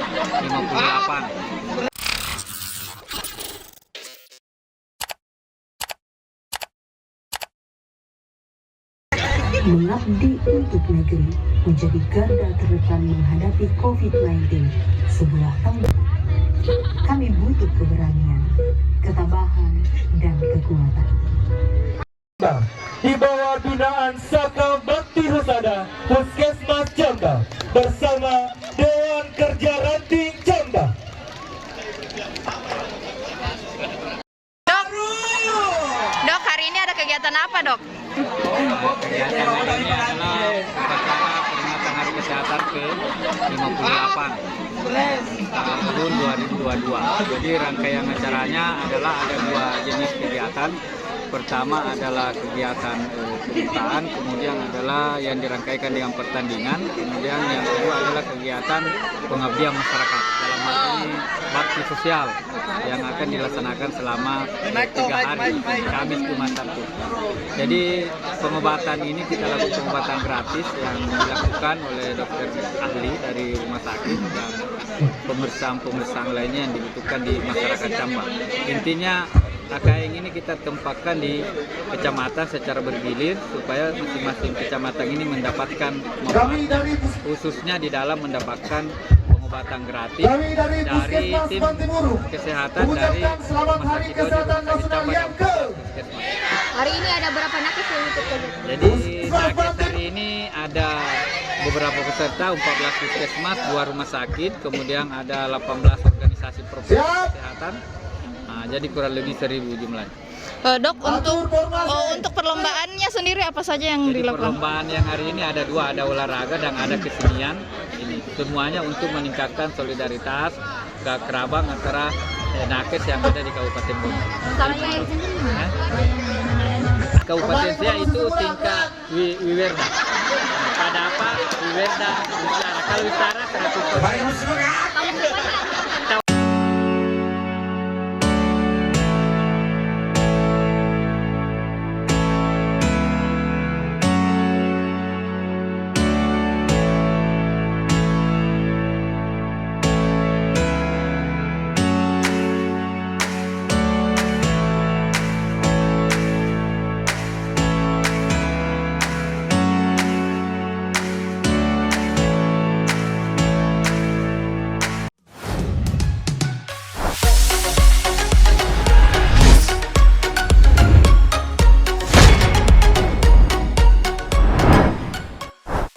58. Mengabdi untuk negeri menjadi garda terdepan menghadapi COVID-19, sebuah tanggung. Kami butuh keberanian, ketabahan, dan kekuatan. Di bawah binaan Saka Bakti Husada Puskesmas Jamba bersama Dewan Kerja Ranting Jamba. Dok, hari ini ada kegiatan apa, Dok? Kegiatan hari ini adalah upacara peringatan Hari Kesehatan ke-58 tahun 2022. Jadi rangkaian acaranya adalah ada dua jenis kegiatan. Pertama adalah kegiatan pembukaan, kemudian adalah yang dirangkaikan dengan pertandingan, kemudian yang kedua adalah kegiatan pengabdian masyarakat. Dalam hal ini bakti sosial yang akan dilaksanakan selama 3 hari, Kamis, Jumat, Sabtu. Jadi pengobatan ini kita lakukan pengobatan gratis yang dilakukan oleh dokter ahli dari rumah sakit dan pemeriksaan lainnya yang dibutuhkan di masyarakat Jamba. Intinya AKM ini kita tempatkan di kecamatan secara bergilir supaya masing-masing kecamatan ini mendapatkan khususnya di dalam mendapatkan pengobatan gratis dari tim kesehatan dari Rumah Sakit Dodi Puskesmas. Hari ini ada berapa nakes yang ikut kegiatan? Jadi nakes hari ini ada beberapa peserta, 14 puskesmas, 2 rumah sakit, kemudian ada 18 organisasi profesi kesehatan. Jadi kurang lebih 1.000 jumlahnya. Dok, untuk perlombaannya sendiri apa saja yang Jadi dilakukan? perlombaan yang hari ini ada 2, ada olahraga dan ada kesenian. Ini semuanya untuk meningkatkan solidaritas kekerabatan antara nakes yang ada di Kabupaten Bogor. Kabupaten saya itu tingkat Wiwerda. Pada apa? Wiwerda, Wisara. Kalau Wisara 100%.